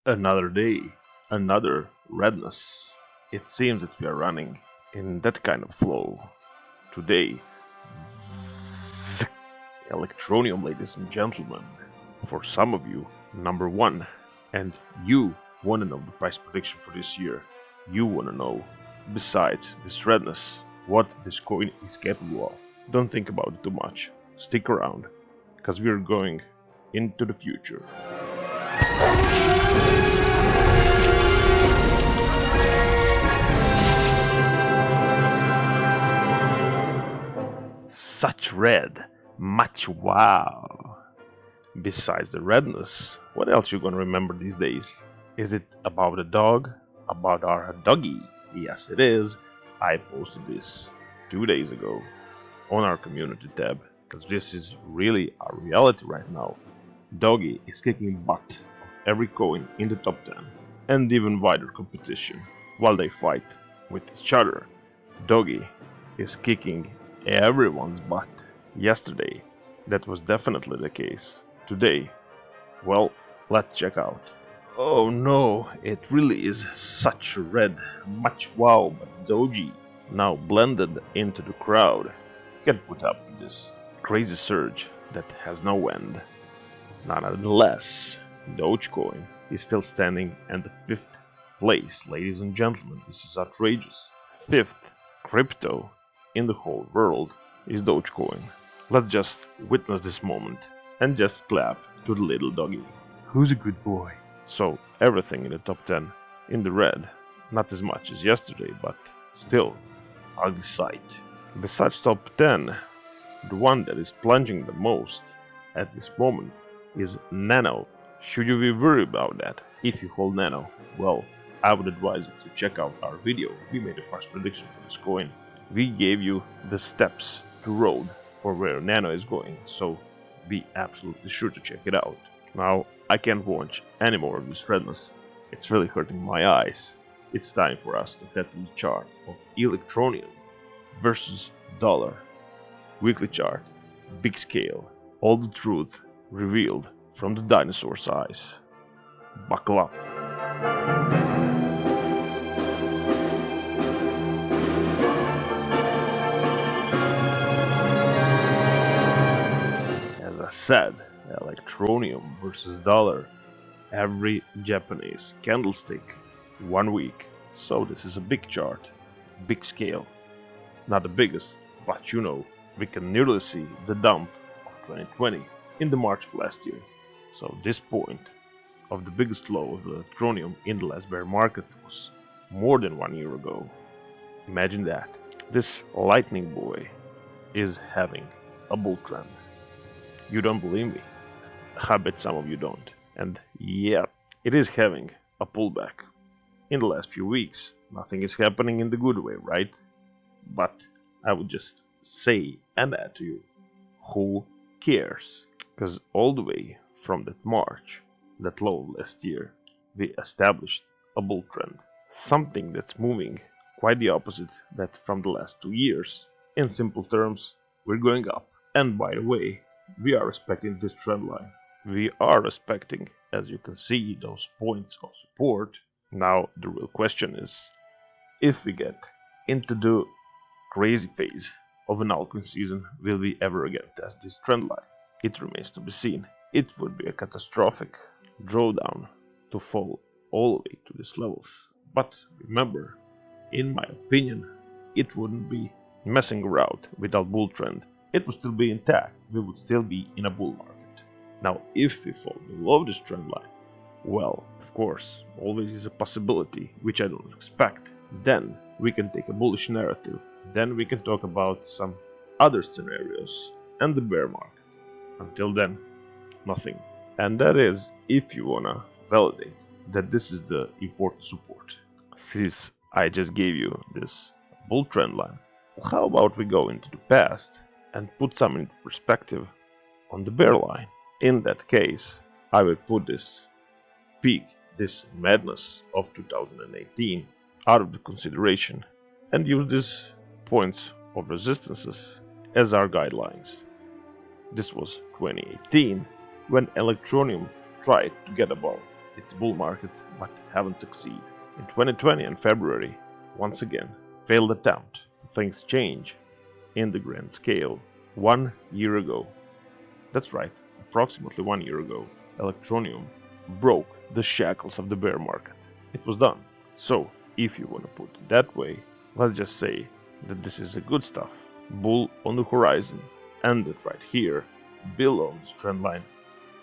Another day, another redness. It seems that we are running in that kind of flow. Today, zzz, Electroneum, ladies and gentlemen. For some of you, number one. And you want to know the price prediction for this year. You want to know, besides this redness, what this coin is capable of. Don't think about it too much. Stick around, because we're going into the future. Such red, much wow. Besides the redness, what else you gonna remember these days? Is it about a dog? About our doggy? Yes, it is. I posted this 2 days ago on our community tab, because this is really our reality right now. Doggy is kicking butt of every coin in the top 10 and even wider competition while they fight with each other. Doggy is kicking everyone's butt. Yesterday, that was definitely the case. Today, well, let's check out. Oh no, it really is such a red, much wow, but Doji now blended into the crowd. He can put up this crazy surge that has no end. Nonetheless, Dogecoin is still standing at the 5th place, ladies and gentlemen. This is outrageous. 5th crypto in the whole world is Dogecoin. Let's just witness this moment and just clap to the little doggy. Who's a good boy? So everything in the top 10 in the red. Not as much as yesterday, but still ugly sight. Besides top 10, the one that is plunging the most at this moment is Nano. Should you be worried about that if you hold Nano? Well, I would advise you to check out our video. We made a first prediction for this coin. We gave you the steps to road for where Nano is going, so be absolutely sure to check it out. Now, I can't watch any more of this redness. It's really hurting my eyes. It's time for us to head to the chart of Electroneum versus dollar. Weekly chart, big scale, all the truth revealed from the dinosaur's eyes. Buckle up. As I said, Electroneum versus dollar. Every Japanese candlestick, 1 week. So this is a big chart, big scale. Not the biggest, but you know, we can nearly see the dump of 2020 in the March of last year. So this point of the biggest low of Electroneum in the last bear market was more than 1 year ago. Imagine that. This lightning boy is having a bull trend. You don't believe me? I bet some of you don't. And yeah, it is having a pullback. In the last few weeks, nothing is happening in the good way, right? But I would just say and add to you, who cares? Because all the way from that March, that low last year, we established a bull trend. Something that's moving quite the opposite that from the last 2 years. In simple terms, we're going up. And by the way, we are respecting this trend line. We are respecting, as you can see, those points of support. Now the real question is, if we get into the crazy phase of an altcoin season, will we ever again test this trend line? It remains to be seen. It would be a catastrophic drawdown to fall all the way to these levels. But remember, in my opinion, it wouldn't be messing around without bull trend. It would still be intact. We would still be in a bull market. Now, if we fall below this trend line, well, of course, always is a possibility, which I don't expect. Then we can take a bullish narrative. Then we can talk about some other scenarios and the bear market. Until then, nothing. And that is if you wanna validate that this is the important support. Since I just gave you this bull trend line, how about we go into the past and put some into perspective on the bear line? In that case, I will put this peak, this madness of 2018 out of the consideration and use these points of resistances as our guidelines. This was 2018 when Electroneum tried to get above its bull market but haven't succeeded. In 2020 and February, once again, failed attempt. Things change in the grand scale. 1 year ago, that's right, approximately 1 year ago, Electroneum broke the shackles of the bear market. It was done. So, if you want to put it that way, let's just say that this is a good stuff. Bull on the horizon ended right here, below this trend line.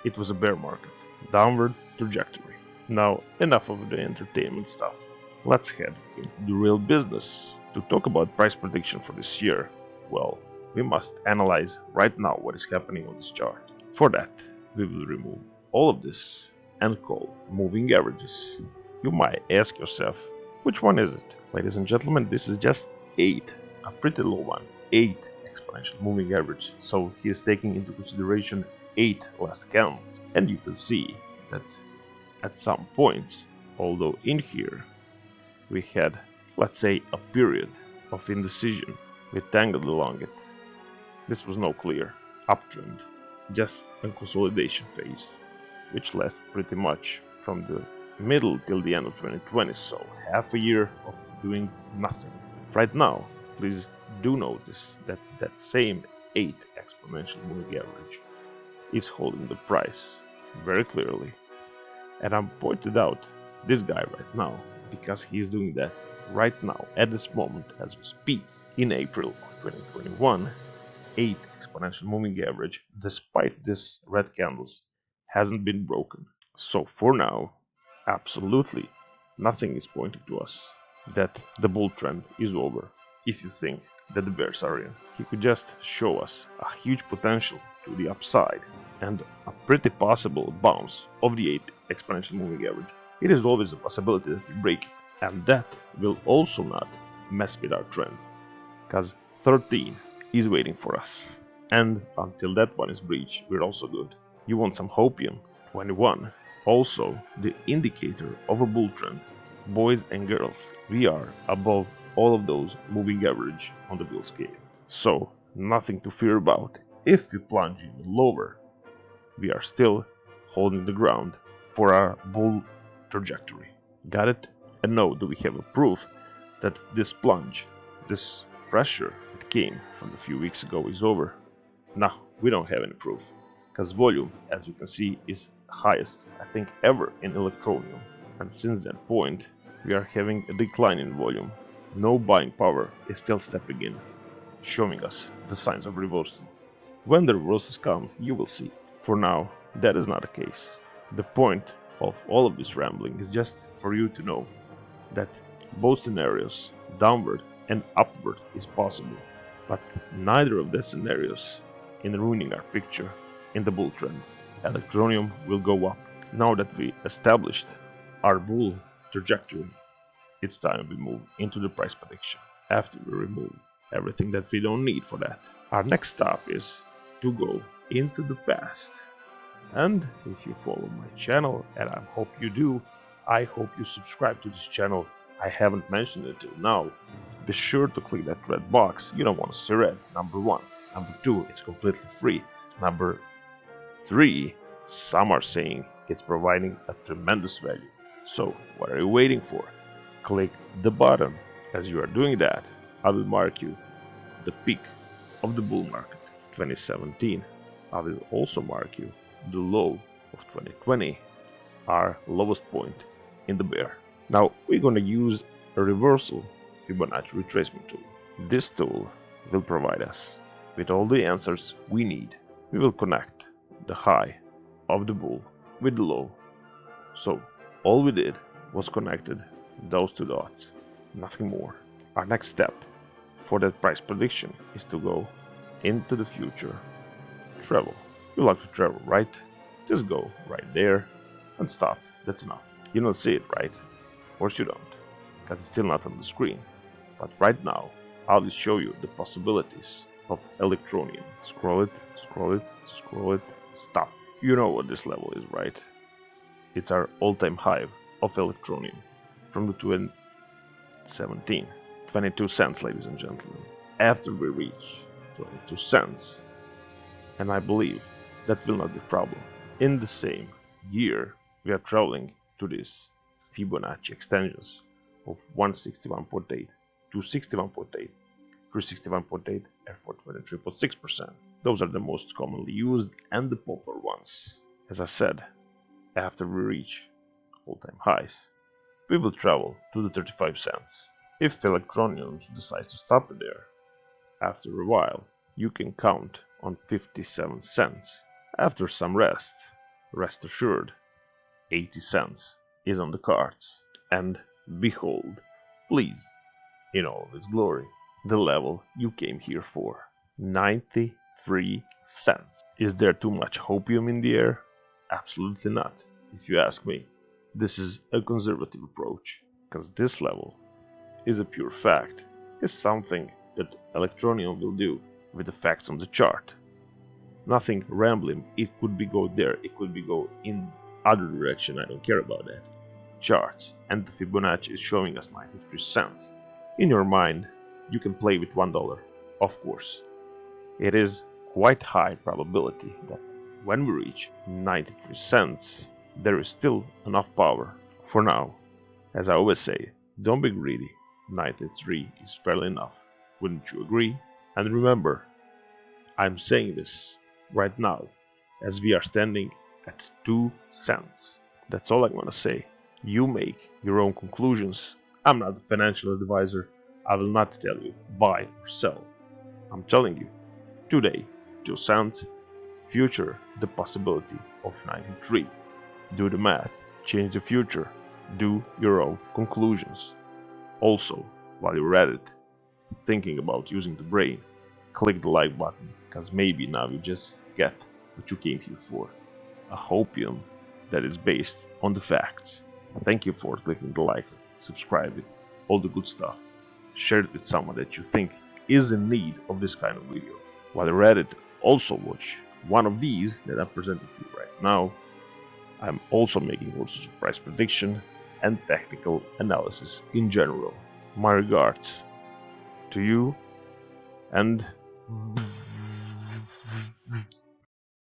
It was a bear market, downward trajectory. Now, enough of the entertainment stuff. Let's head into the real business. To talk about price prediction for this year, well, we must analyze right now what is happening on this chart. For that, we will remove all of this and call moving averages. You might ask yourself, which one is it? Ladies and gentlemen, this is just 8, a pretty low one, 8 exponential moving average. So he is taking into consideration 8 last candles. And you can see that at some points, although in here we had, let's say, a period of indecision, we tangled along it. This was no clear uptrend, just a consolidation phase, which lasted pretty much from the middle till the end of 2020, so half a year of doing nothing. Right now, please do notice that that same 8 exponential moving average is holding the price very clearly. And I'm pointed out this guy right now because he's doing that right now at this moment as we speak. In April of 2021, 8 exponential moving average, despite this red candles, hasn't been broken. So for now, absolutely nothing is pointing to us that the bull trend is over. If you think that the bears are in, he could just show us a huge potential to the upside and a pretty possible bounce of the 8 exponential moving average. It is always a possibility that we break it, and that will also not mess with our trend, because 13 is waiting for us, and until that one is breached, we're also good. You want some hopium? 21, also the indicator of a bull trend. Boys and girls, we are above all of those moving average on the bull scale, so nothing to fear about. If we plunge even lower, we are still holding the ground for our bull trajectory. Got it? And now do we have a proof that this plunge, this pressure that came from a few weeks ago is over? No, we don't have any proof, because volume, as you can see, is highest I think ever in Electroneum, and since that point we are having a decline in volume. No buying power is still stepping in, showing us the signs of reversal. When the reversals come, you will see. For now, that is not the case. The point of all of this rambling is just for you to know that both scenarios, downward and upward, is possible, but neither of the scenarios in ruining our picture in the bull trend. Electroneum will go up. Now that we established our bull trajectory, it's time we move into the price prediction. After we remove everything that we don't need for that, our next stop is to go into the past. And if you follow my channel, and I hope you do, I hope you subscribe to this channel. I haven't mentioned it till now. Be sure to click that red box. You don't want to see red, number 1. Number 2, it's completely free. Number 3, some are saying it's providing a tremendous value. So what are you waiting for? Click the button. As you are doing that, I will mark you the peak of the bull market 2017. I will also mark you the low of 2020, our lowest point in the bear. Now we're gonna use a reversal Fibonacci retracement tool. This tool will provide us with all the answers we need. We will connect the high of the bull with the low. So all we did was connected those two dots, nothing more. Our next step for that price prediction is to go into the future. Travel. You like to travel, right? Just go right there and stop. That's enough. You don't see it, right? Of course you don't, because it's still not on the screen. But right now, I will show you the possibilities of Electroneum. Scroll it, scroll it, scroll it, stop. You know what this level is, right? It's our all-time high of Electroneum from the 2017. 22 cents, ladies and gentlemen. After we reach 22 cents, and I believe that will not be a problem, in the same year we are traveling to these Fibonacci extensions of 161.8, 261.8, 361.8, and 423.6%. Those are the most commonly used and the popular ones. As I said, after we reach all-time highs, we will travel to the 35 cents. If Electroneum decides to stop it there, after a while, you can count on 57 cents. After some rest assured, 80 cents is on the cards. And behold, please, in all of its glory, the level you came here for. 93 cents. Is there too much hopium in the air? Absolutely not, if you ask me. This is a conservative approach, because this level is a pure fact. It's something that Electroneum will do with the facts on the chart. Nothing rambling. It could be go there, it could be go in other direction, I don't care about that. Charts, and the Fibonacci is showing us 93 cents. In your mind, you can play with $1, of course. It is quite high probability that when we reach 93 cents, there is still enough power. For now, as I always say, don't be greedy. 93 is fairly enough. Wouldn't you agree? And remember, I'm saying this right now as we are standing at 2 cents. That's all I'm gonna say. You make your own conclusions. I'm not a financial advisor. I will not tell you buy or sell. I'm telling you, today 2 cents, future the possibility of 93. Do the math, change the future, do your own conclusions. Also, while you're at it, thinking about using the brain, click the like button, because maybe now you just get what you came here for. A hopium that is based on the facts. Thank you for clicking the like, subscribe it, all the good stuff. Share it with someone that you think is in need of this kind of video. While you're at it, also watch one of these that I'm presenting to you right now. I'm also making all sorts of price prediction and technical analysis in general. My regards to you, and